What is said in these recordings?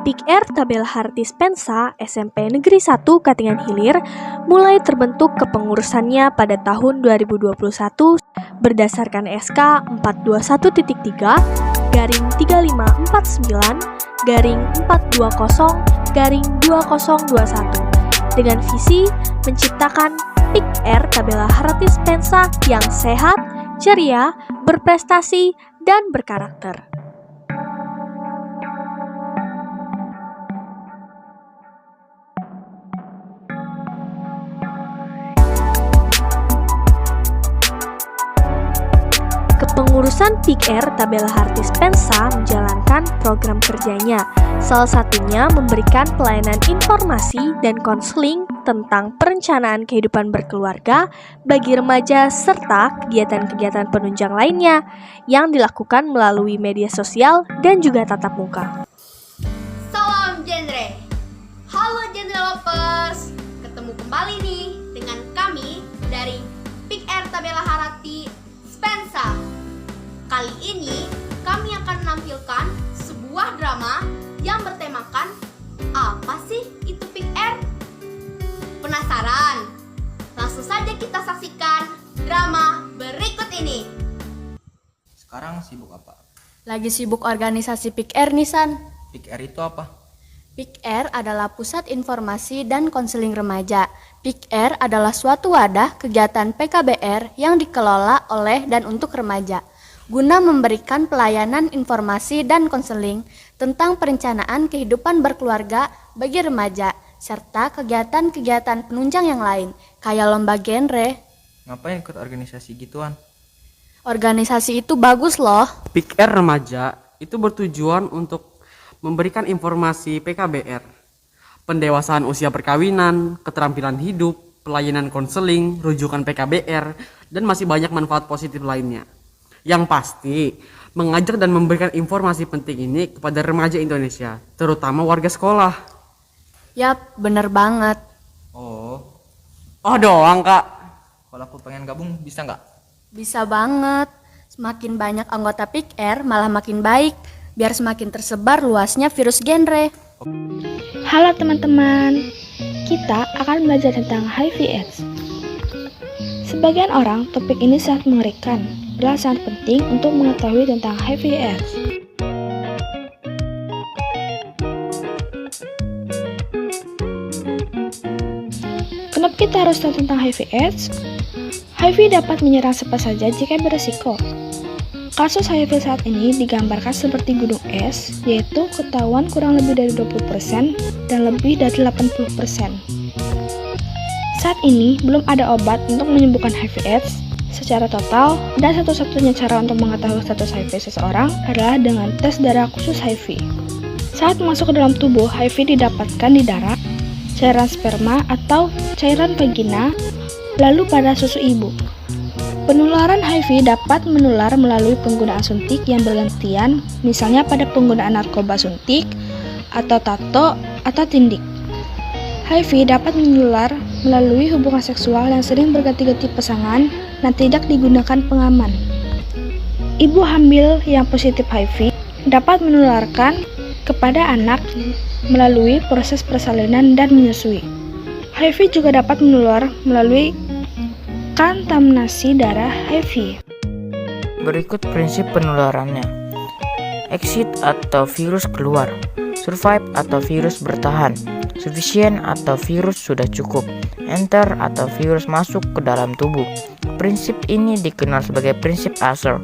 PIK-R Tabela Hara Dispensa SMP Negeri 1 Katingan Hilir mulai terbentuk kepengurusannya pada tahun 2021 berdasarkan SK 421.3.420/2021 dengan visi menciptakan PIK-R Tabela Hara Dispensa yang sehat, ceria, berprestasi, dan berkarakter. Kepengurusan PIK-R Tabela Hara Dispensa menjalankan program kerjanya, salah satunya memberikan pelayanan informasi dan konseling tentang perencanaan kehidupan berkeluarga bagi remaja serta kegiatan-kegiatan penunjang lainnya yang dilakukan melalui media sosial dan juga tatap muka. Salam genre. Halo genre lovers. Ketemu kembali nih dengan kami dari PIK-R Tabela Hara Dispensa. Kali ini kami akan menampilkan sebuah drama yang bertemakan apa sih itu PIK-R? Penasaran? Langsung saja kita saksikan drama berikut ini. Sekarang sibuk apa? Lagi sibuk organisasi PIK-R nih, San. PIK-R itu apa? PIK-R adalah Pusat Informasi dan Konseling Remaja. PIK-R adalah suatu wadah kegiatan PKBR yang dikelola oleh dan untuk remaja, guna memberikan pelayanan informasi dan konseling tentang perencanaan kehidupan berkeluarga bagi remaja, serta kegiatan-kegiatan penunjang yang lain, kayak lomba genre. Ngapain ikut organisasi gituan? Organisasi itu bagus loh. PIK-R remaja itu bertujuan untuk memberikan informasi PKBR, pendewasaan usia perkawinan, keterampilan hidup, pelayanan konseling, rujukan PKBR, dan masih banyak manfaat positif lainnya. Yang pasti, mengajak dan memberikan informasi penting ini kepada remaja Indonesia, terutama warga sekolah. Yap, bener banget. Oh Doang, Kak. kalau aku pengen gabung bisa nggak? Bisa banget. Semakin banyak anggota PIK-R malah makin baik, biar semakin tersebar luasnya virus genre. Halo teman-teman, kita akan belajar tentang HIV/AIDS. Sebagian orang, topik ini sangat mengerikan, adalah sangat penting untuk mengetahui tentang HIV/AIDS. Kenapa kita harus tahu tentang HIV/AIDS? HIV dapat menyerang siapa saja jika beresiko. Kasus HIV saat ini digambarkan seperti gunung es, yaitu ketahuan kurang lebih dari 20% dan lebih dari 80%. Saat ini belum ada obat untuk menyembuhkan HIV/AIDS secara total, dan satu-satunya cara untuk mengetahui status HIV seseorang adalah dengan tes darah khusus HIV. Saat masuk ke dalam tubuh, HIV didapatkan di darah, cairan sperma atau cairan vagina, lalu pada susu ibu. Penularan HIV dapat menular melalui penggunaan suntik yang bergantian, misalnya pada penggunaan narkoba suntik, atau tato, atau tindik. HIV dapat menular melalui hubungan seksual yang sering berganti-ganti pasangan dan tidak digunakan pengaman. Ibu hamil yang positif HIV dapat menularkan kepada anak melalui proses persalinan dan menyusui. HIV juga dapat menular melalui kontaminasi darah HIV. Berikut prinsip penularannya. Exit atau virus keluar, survive atau virus bertahan, sufficient atau virus sudah cukup, enter atau virus masuk ke dalam tubuh. Prinsip ini dikenal sebagai prinsip Asher.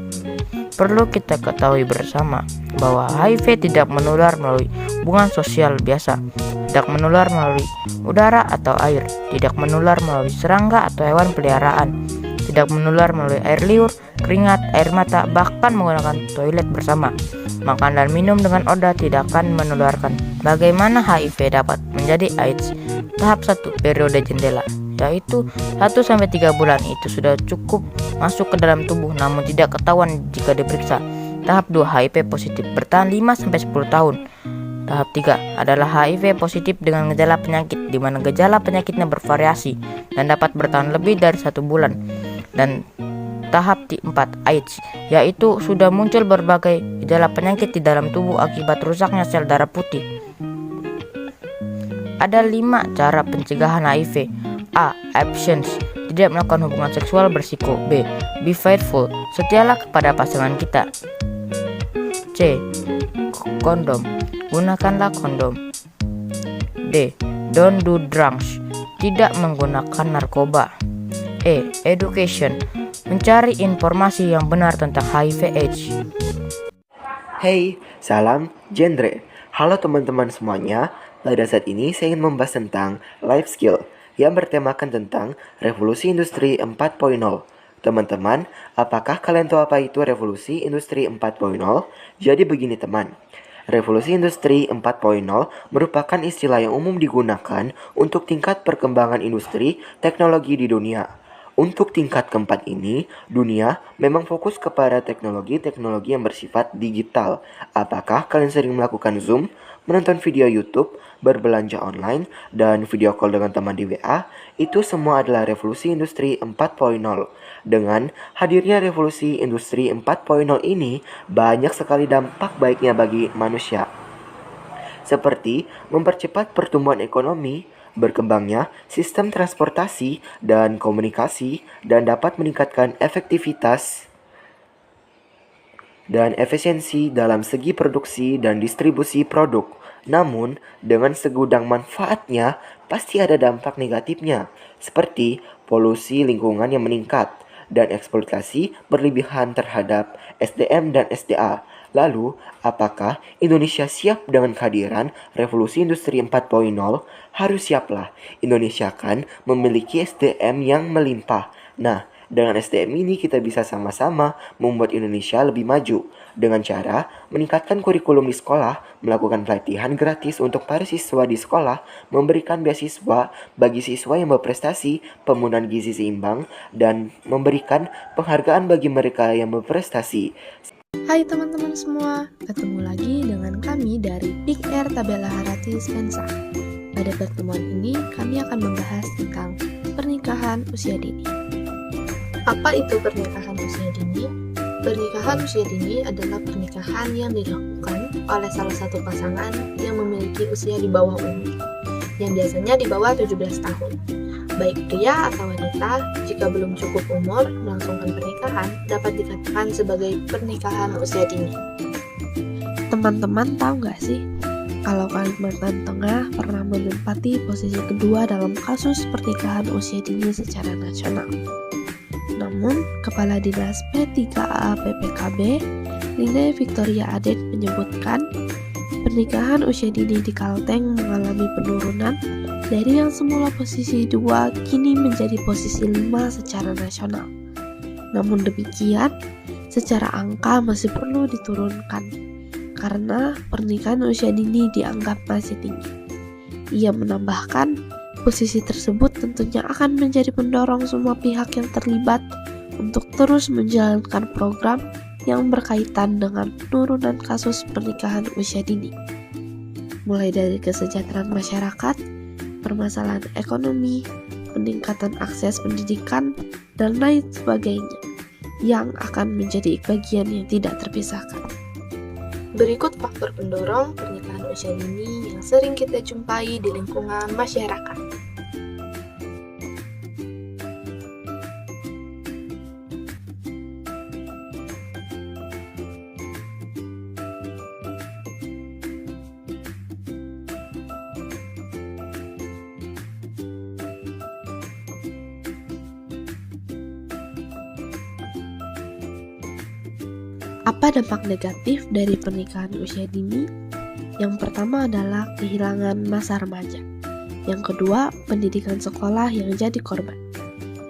Perlu kita ketahui bersama bahwa HIV tidak menular melalui hubungan sosial biasa, tidak menular melalui udara atau air, tidak menular melalui serangga atau hewan peliharaan, tidak menular melalui air liur, keringat, air mata, bahkan menggunakan toilet bersama. Makan dan minum dengan oda tidak akan menularkan. Bagaimana HIV dapat menjadi AIDS? Tahap 1, periode jendela, yaitu 1-3 bulan itu sudah cukup masuk ke dalam tubuh namun tidak ketahuan jika diperiksa. Tahap 2, HIV positif, bertahan 5-10 tahun. Tahap 3 adalah HIV positif dengan gejala penyakit, di mana gejala penyakitnya bervariasi dan dapat bertahan lebih dari 1 bulan. Dan tahap 4, AIDS, yaitu sudah muncul berbagai gejala penyakit di dalam tubuh akibat rusaknya sel darah putih. Ada 5 cara pencegahan HIV. A. Abstinence, tidak melakukan hubungan seksual berisiko. B. Be faithful, setialah kepada pasangan kita. C. Kondom, gunakanlah kondom. D. Don't do drugs, tidak menggunakan narkoba. E. Education, mencari informasi yang benar tentang HIV/AIDS. Hey, salam genre. Halo teman-teman semuanya. Pada saat ini saya ingin membahas tentang life skill yang bertemakan tentang revolusi industri 4.0. Teman-teman, apakah kalian tahu apa itu revolusi industri 4.0? Jadi begini teman. Revolusi industri 4.0 merupakan istilah yang umum digunakan untuk tingkat perkembangan industri teknologi di dunia. Untuk tingkat keempat ini, dunia memang fokus kepada teknologi-teknologi yang bersifat digital. Apakah kalian sering melakukan Zoom, menonton video YouTube, berbelanja online, dan video call dengan teman di WA? Itu semua adalah revolusi industri 4.0. Dengan hadirnya revolusi industri 4.0 ini, banyak sekali dampak baiknya bagi manusia. Seperti mempercepat pertumbuhan ekonomi, berkembangnya sistem transportasi dan komunikasi, dan dapat meningkatkan efektivitas dan efisiensi dalam segi produksi dan distribusi produk. Namun, dengan segudang manfaatnya, pasti ada dampak negatifnya, seperti polusi lingkungan yang meningkat dan eksploitasi berlebihan terhadap SDM dan SDA. Lalu, apakah Indonesia siap dengan kehadiran revolusi industri 4.0? Harus siaplah. Indonesia kan memiliki SDM yang melimpah. Nah, dengan SDM ini kita bisa sama-sama membuat Indonesia lebih maju dengan cara meningkatkan kurikulum di sekolah, melakukan pelatihan gratis untuk para siswa di sekolah, memberikan beasiswa bagi siswa yang berprestasi, pembunuhan gizi seimbang, dan memberikan penghargaan bagi mereka yang berprestasi. Hai teman-teman semua, ketemu lagi dengan kami dari Big Air Tabela Haratis Pensa. Pada pertemuan ini, kami akan membahas tentang pernikahan usia dini. Apa itu pernikahan usia dini? Pernikahan usia dini adalah pernikahan yang dilakukan oleh salah satu pasangan yang memiliki usia di bawah umur, yang biasanya di bawah 17 tahun. Baik pria atau wanita, jika belum cukup umur melangsungkan pernikahan, dapat dikatakan sebagai pernikahan usia dini. Teman-teman tahu nggak sih, kalau Kalimantan Tengah pernah menempati posisi kedua dalam kasus pernikahan usia dini secara nasional. Namun, Kepala Dinas P3A PPKB, Lina Victoria Adet menyebutkan, pernikahan usia dini di Kalteng mengalami penurunan dari yang semula posisi 2 kini menjadi posisi 5 secara nasional. Namun demikian, secara angka masih perlu diturunkan karena pernikahan usia dini dianggap masih tinggi. Ia menambahkan, posisi tersebut tentunya akan menjadi pendorong semua pihak yang terlibat untuk terus menjalankan program yang berkaitan dengan penurunan kasus pernikahan usia dini. Mulai dari kesejahteraan masyarakat, permasalahan ekonomi, peningkatan akses pendidikan, dan lain sebagainya yang akan menjadi bagian yang tidak terpisahkan. Berikut faktor pendorong pernikahan usia dini yang sering kita jumpai di lingkungan masyarakat. Apa dampak negatif dari pernikahan usia dini? Yang pertama adalah kehilangan masa remaja. Yang kedua, pendidikan sekolah yang jadi korban.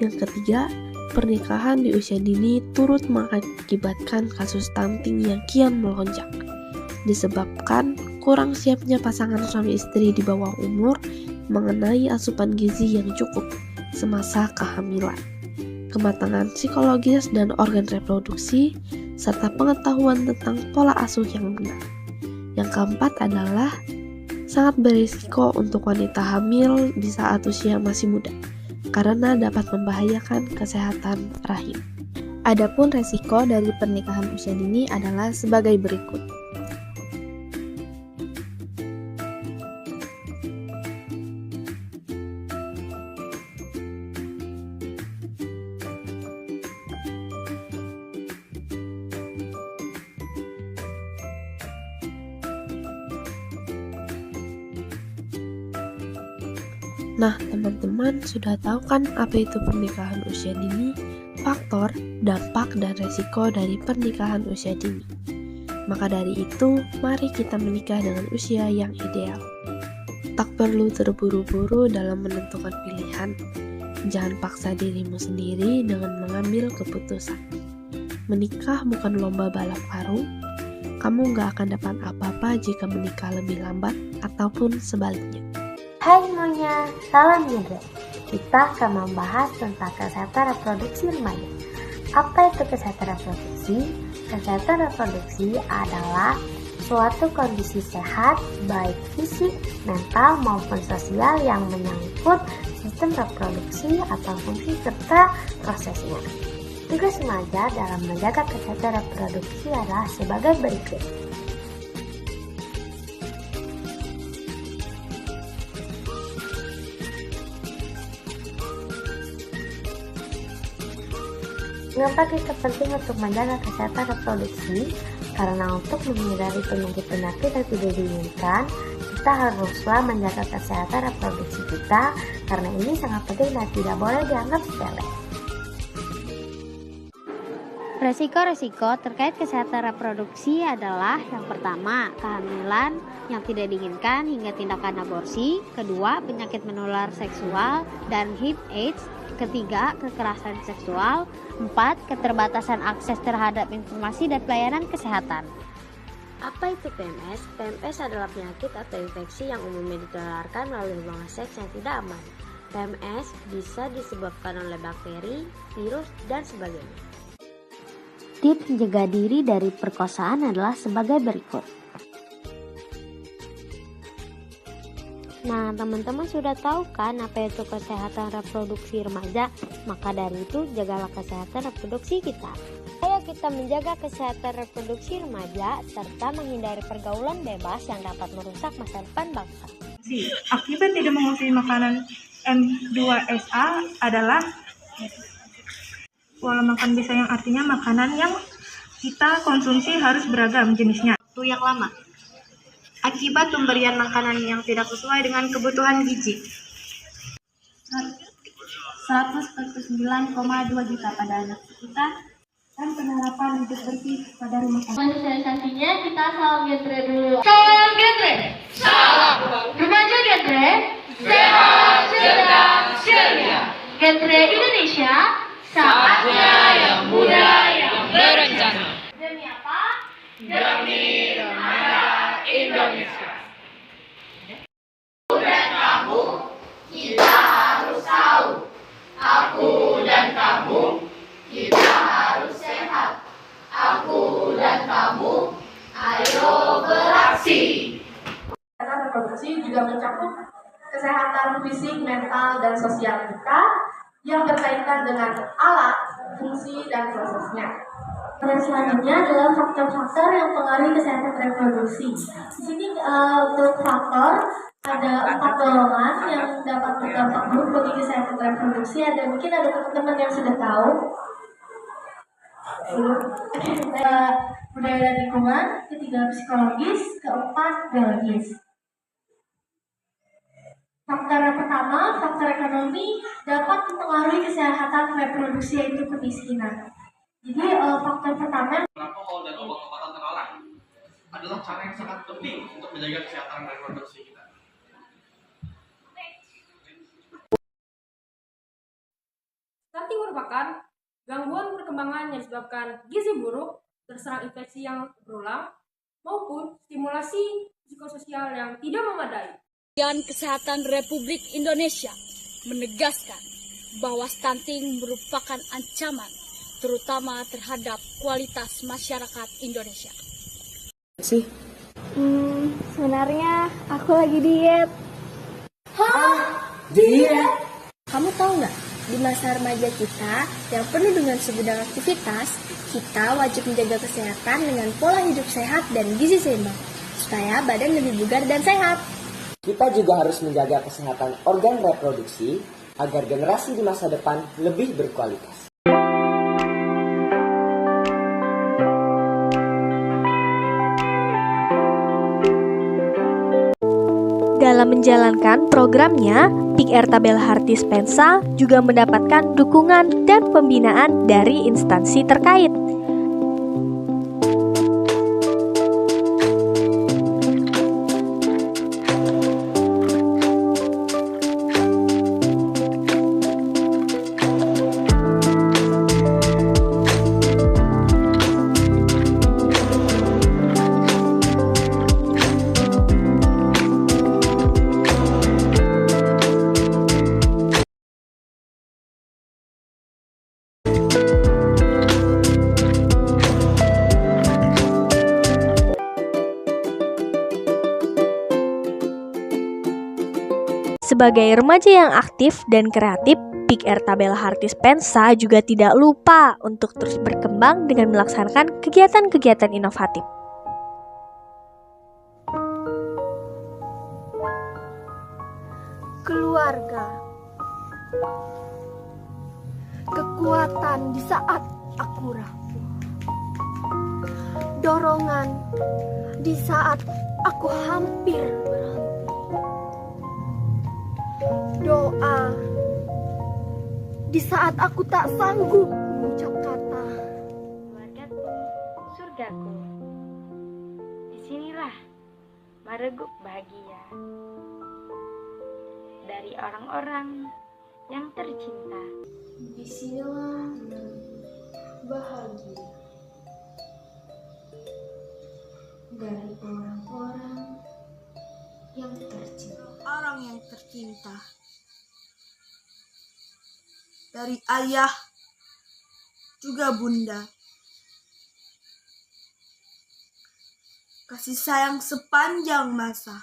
Yang ketiga, pernikahan di usia dini turut mengakibatkan kasus stunting yang kian melonjak, disebabkan kurang siapnya pasangan suami istri di bawah umur mengenai asupan gizi yang cukup semasa kehamilan, kematangan psikologis dan organ reproduksi, serta pengetahuan tentang pola asuh yang benar. Yang keempat adalah sangat berisiko untuk wanita hamil di saat usia masih muda, karena dapat membahayakan kesehatan rahim. Adapun resiko dari pernikahan usia dini adalah sebagai berikut. Nah, teman-teman sudah tahu kan apa itu pernikahan usia dini, faktor, dampak, dan resiko dari pernikahan usia dini. Maka dari itu, mari kita menikah dengan usia yang ideal. Tak perlu terburu-buru dalam menentukan pilihan. Jangan paksa dirimu sendiri dengan mengambil keputusan. Menikah bukan lomba balap karung. Kamu gak akan dapat apa-apa jika menikah lebih lambat ataupun sebaliknya. Hai semuanya, salam Jendra. Kita akan membahas tentang kesehatan reproduksi remaja. Apa itu kesehatan reproduksi? Kesehatan reproduksi adalah suatu kondisi sehat, baik fisik, mental, maupun sosial yang menyangkut sistem reproduksi atau fungsi serta prosesnya. Tugas remaja dalam menjaga kesehatan reproduksi adalah sebagai berikut. Mengapa kita penting untuk menjaga kesehatan reproduksi? Karena untuk menghindari penyakit-penyakit yang tidak diinginkan, kita haruslah menjaga kesehatan reproduksi kita, karena ini sangat penting dan tidak boleh dianggap sepele. Resiko-resiko terkait kesehatan reproduksi adalah yang pertama, kehamilan yang tidak diinginkan hingga tindakan aborsi, kedua, penyakit menular seksual dan HIV/AIDS, ketiga, kekerasan seksual, 4. Keterbatasan akses terhadap informasi dan pelayanan kesehatan. Apa itu PMS? PMS adalah penyakit atau infeksi yang umumnya ditularkan melalui hubungan seks yang tidak aman. PMS bisa disebabkan oleh bakteri, virus, dan sebagainya. Tips menjaga diri dari perkosaan adalah sebagai berikut. Nah, teman-teman sudah tahu kan apa itu kesehatan reproduksi remaja? Maka dari itu, jagalah kesehatan reproduksi kita. Ayo kita menjaga kesehatan reproduksi remaja serta menghindari pergaulan bebas yang dapat merusak masa depan bangsa. Akibat tidak mengonsumsi makanan M2SA adalah pola makan biasa, yang artinya makanan yang kita konsumsi harus beragam jenisnya. Waktu yang lama. Akibat pemberian makanan yang tidak sesuai dengan kebutuhan gizi. 149,2 juta pada anak kita dan penerapan hidup bersih pada rumah tangga. Sosialisasinya kita salam genre dulu. Salam genre. Salam. Remaja genre. Sehat, cerdas, ceria. Genre Indonesia. Saatnya yang muda yang berencana. Demi apa? Demi remaja Indonesia. Aku dan kamu, kita harus tahu. Aku dan kamu, kita harus sehat. Aku dan kamu, ayo beraksi. Kesehatan reproduksi juga mencakup kesehatan fisik, mental, dan sosial kita yang berkaitan dengan alat, fungsi, dan prosesnya. Dan selanjutnya adalah faktor-faktor yang mempengaruhi kesehatan reproduksi. Di sini untuk faktor ada 4 golongan yang dapat berdampak buruk bagi kesehatan reproduksi. Mungkin ada teman-teman yang sudah tahu. Budaya dan lingkungan, ketiga psikologis, keempat biologis. Faktor yang pertama, faktor ekonomi dapat mempengaruhi kesehatan reproduksi, yaitu kemiskinan. Jadi faktor pertama, alkohol dan obat-obatan terlarang adalah cara yang sangat penting untuk menjaga kesehatan reproduksi kita. Stunting merupakan gangguan perkembangan yang disebabkan gizi buruk, terserang infeksi yang berulang, maupun stimulasi psikososial yang tidak memadai. Kementerian Kesehatan Republik Indonesia menegaskan bahwa stunting merupakan ancaman terutama terhadap kualitas masyarakat Indonesia. Sebenarnya aku lagi diet. Diet? Kamu tahu nggak, di masa remaja kita yang penuh dengan segudang aktivitas, kita wajib menjaga kesehatan dengan pola hidup sehat dan gizi seimbang, supaya badan lebih bugar dan sehat. Kita juga harus menjaga kesehatan organ reproduksi agar generasi di masa depan lebih berkualitas. Dalam menjalankan programnya, PIK-R Tabela Hartis Pensa juga mendapatkan dukungan dan pembinaan dari instansi terkait. Sebagai remaja yang aktif dan kreatif, PIK-R Tabela Hartis Pensa juga tidak lupa untuk terus berkembang dengan melaksanakan kegiatan-kegiatan inovatif. Keluarga, kekuatan di saat aku rapuh, dorongan di saat aku hampir berhenti, doa di saat aku tak sanggup mengucap kata. Keluargaku, surgaku, disinilah mereguk bahagia dari orang-orang yang tercinta. Disinilah bahagia dari orang-orang yang tercinta. Orang yang tercinta dari ayah juga bunda. Kasih sayang sepanjang masa.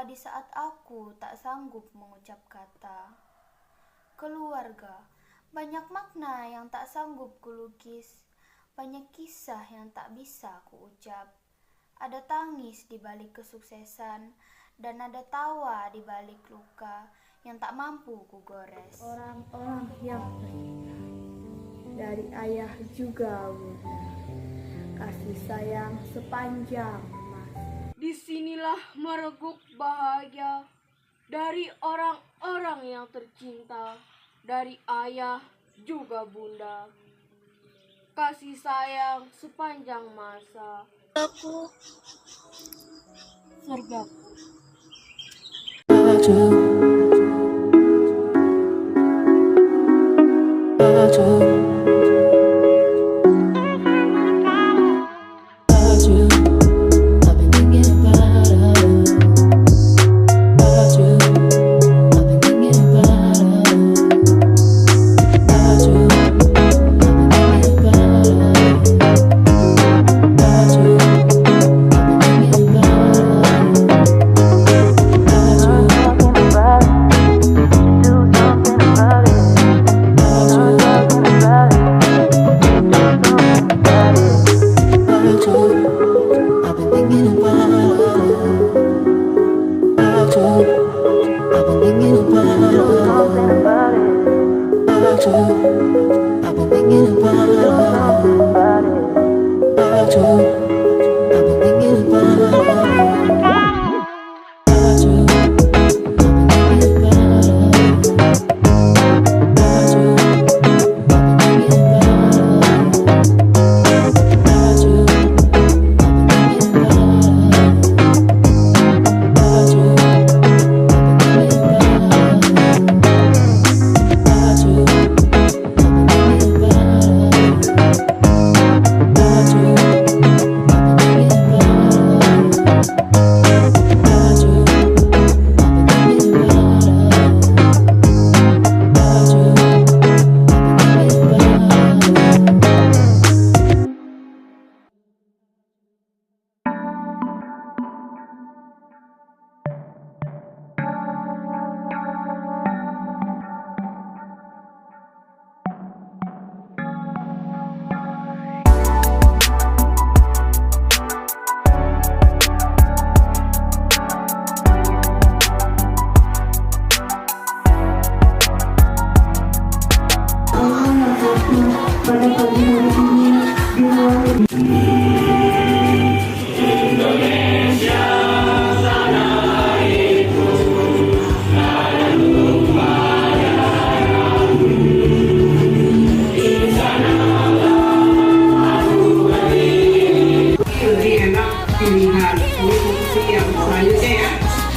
Di saat aku tak sanggup mengucap kata. Keluarga, banyak makna yang tak sanggup kulukis, banyak kisah yang tak bisa kuucap. Ada tangis di balik kesuksesan, dan ada tawa di balik luka yang tak mampu kugores. Orang-orang yang tercinta dari ayah juga bunda, kasih sayang sepanjang masa. Disinilah mereguk bahagia dari orang-orang yang tercinta, dari ayah juga bunda, kasih sayang sepanjang masa. Aku Surgaku.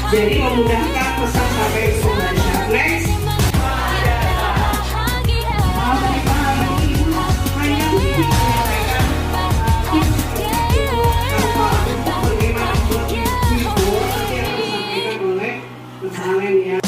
Jadi memudahkan pesan sampai ke pembaca. Next. Mau dipahami ibu hanya menyampaikan tanpa untuk bagaimana menghibur yang disampaikan oleh pesantren yang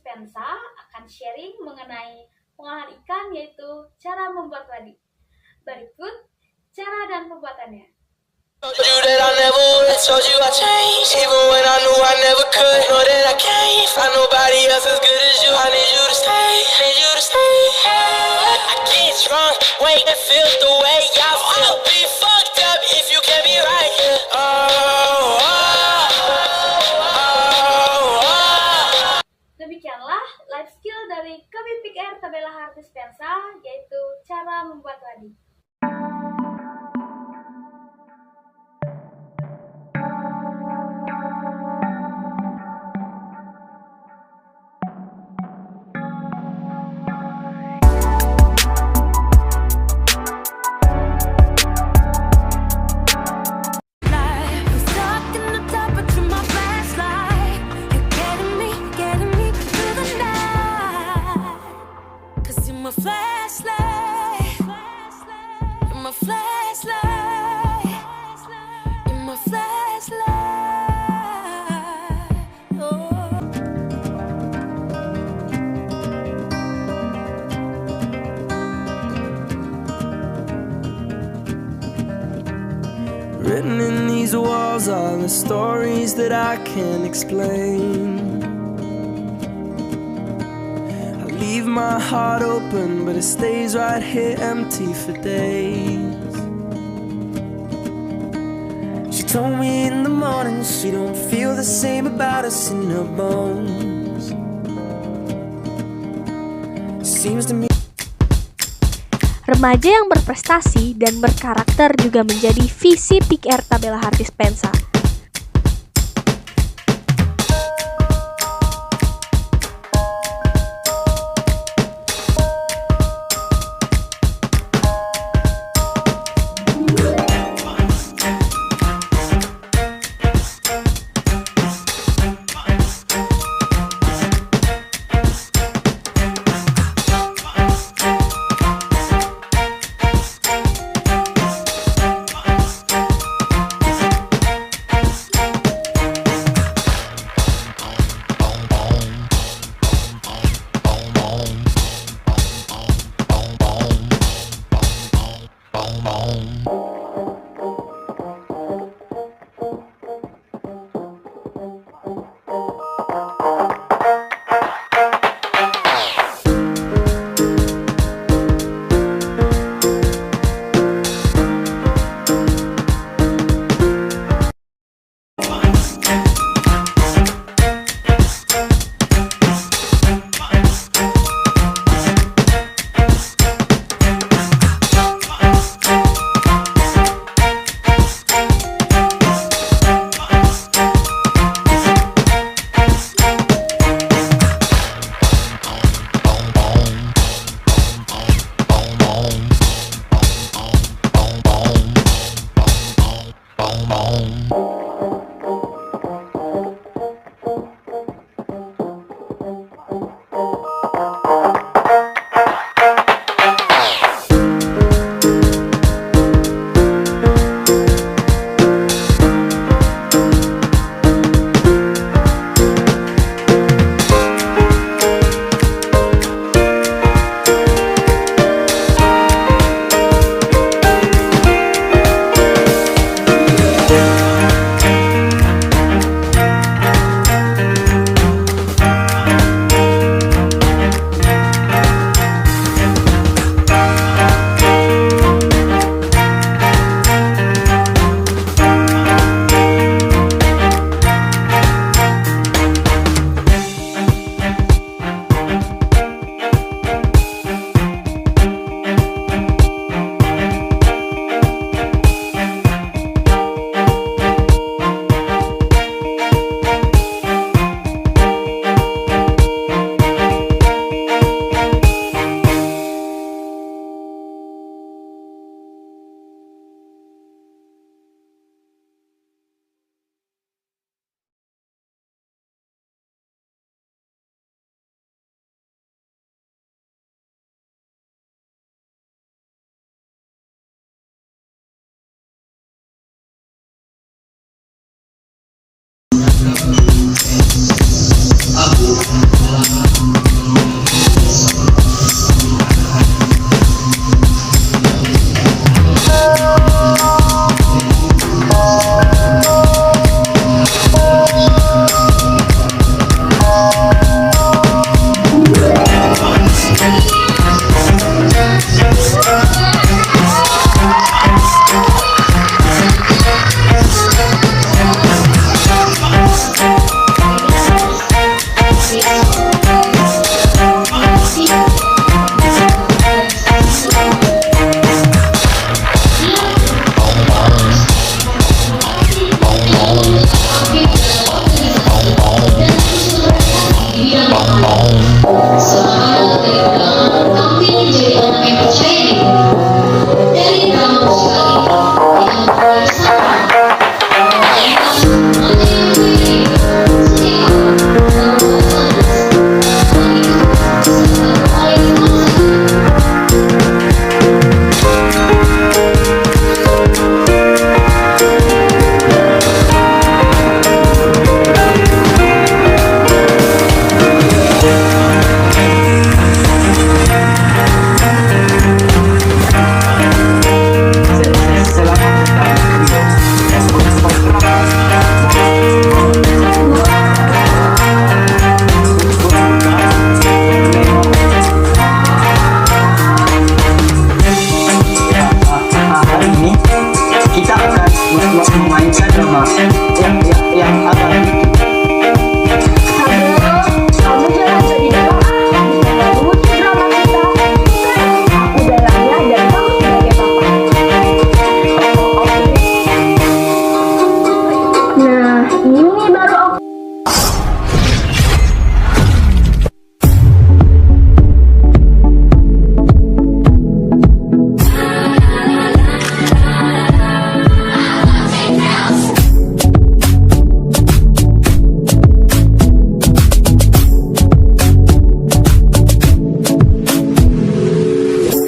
Pensa akan sharing mengenai pengolahan ikan, yaitu cara membuat wadi. Berikut cara dan pembuatannya. Demikianlah life skill dari kami Pick Air Tabela Hartis Pensa, yaitu cara membuat wadi. Written in these walls are the stories that I can't explain. I leave my heart open, but it stays right here empty for days. She told me in the morning she don't feel the same about us in her bones. Seems to me Remaja yang berprestasi dan berkarakter juga menjadi visi Pick Air Tabela Hartis Pensa.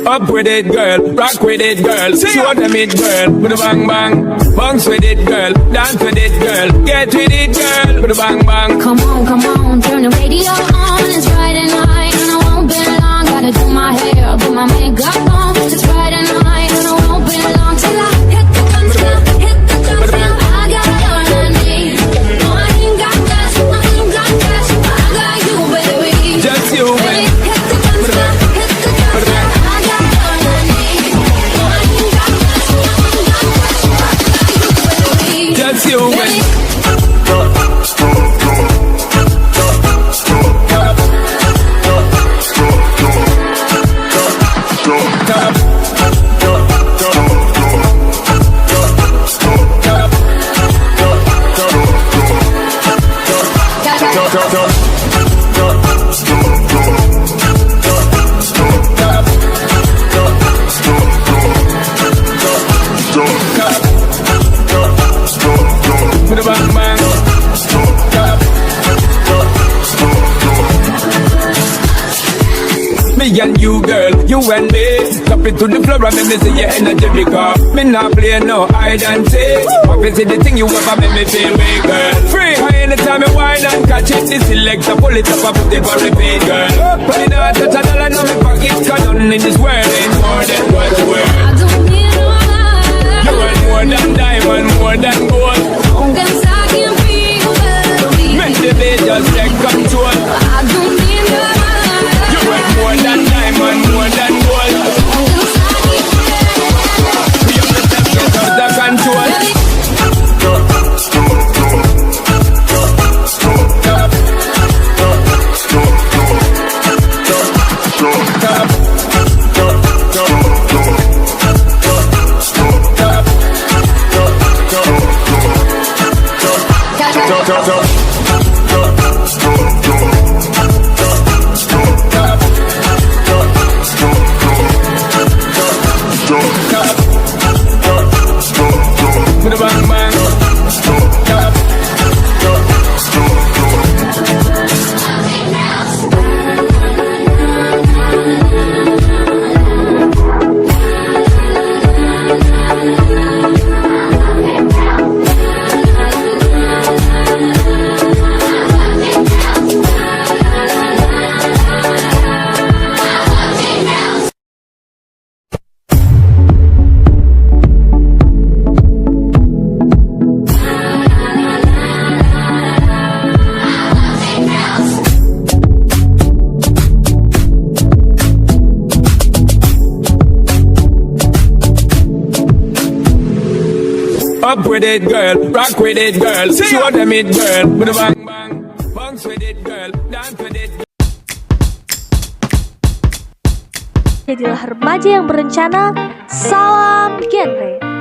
Up with it, girl. Rock with it, girl. Show them it, girl. With a bang bang. Bounce with it, girl. Dance with it, girl. Get with it, girl. With a bang bang. Come on, turn the radio on. It's Friday night and I won't be long. Gotta do my hair, put my makeup on. It's Friday night and I won't be long till I hit the guns down, hit the guns down. I got all I need. No, I ain't got cash, I ain't got cash. I got you, baby. Just you, baby. Hit the guns down, hit the guns down. I got all I need. No, I ain't got cash, I ain't got cash. I got you, baby. Just you, baby. Me and you, girl, you and me. Drop it to the floor and make me see your energy because me not play no hide and seek. What is it the thing you ever make me feel way, girl? Free high anytime me wine and catch it. This selector pull it up and put it for repeat, girl. But me not touch a dollar in my pocket, cause nothing in this world ain't more than what you wear. I don't need no other. You want more than diamond, more than gold. Cause I can feel it. Make the beat just take control. I don't need no other. You want more than diamond, more than gold. We have to step get out of control. Up with it, girl. Rock with it, girl. Show them it, girl. With a bang bang. Bounce with it, girl. Dance with it. Jadilah remaja yang berencana. Salam genre.